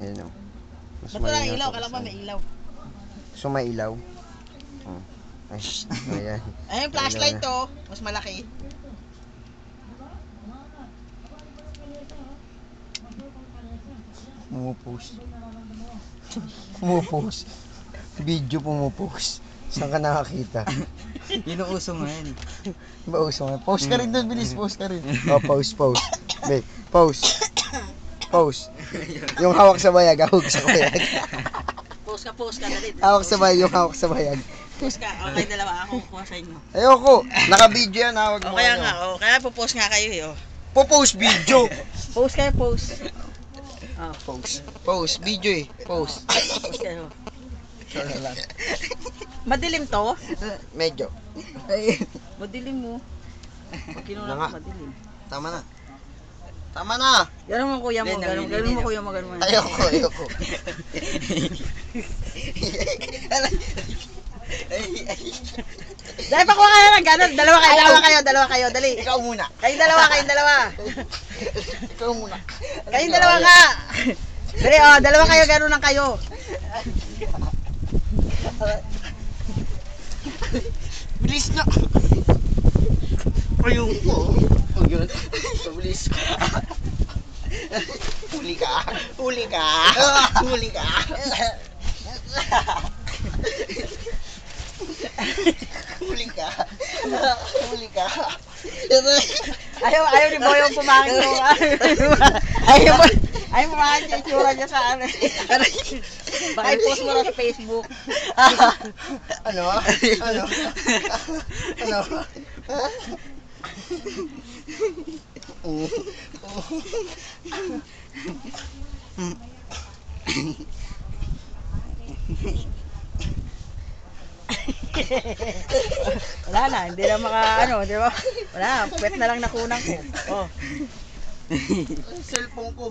Ayan o. Mas Ba't walang malinaw ilaw? to Kala kasi. ba may ilaw? So may ilaw. Oh. Ay, ayan. Ay, yung flashlight to, mas malaki. Pumupost. Pumupost. Video pumupost. Saan ka nakakita? Yun ang uso ngayon eh. Ba uso nga? Post ka rin doon, bilis. Post ka rin. Oh, post. Be, post. Yung hawak sa bayag, Post ka, dali. Hawak sa bayag, yung hawak sa bayag. Post ka. Okay, dalawa. Ako kuha sa inyo. Ayoko. Naka-video yan, hawag mo. O kaya nga, kaya post nga kayo eh. Po-post video. Post kayo, post. Post. Video eh. Post. Post kayo. Madilim to? Medyo. Madilim mo. Pag kinuha Nga. ko madilim. Tama na. Ganun mo kuya mo, ganun mo kuya mo, ganun mo. Ayoko. Dahil pa kuha kayo ng ganun. Dalawa kayo, dali. Ikaw muna. Kayong dalawa. Ikaw muna. Kayong dalawa ka. Dali, dalawa kayo, ganun lang kayo. Bilis na. Ayoko. Bilis ka. Huli ka. Ayaw ni Boyong pumangin mo. Ayaw pumangin yung itsura niya sa ano. Baka i-post mo na sa Facebook. Ano? Wala na, hindi na di ba? Wala, puwet na lang nakunan ko. Cellphone ko.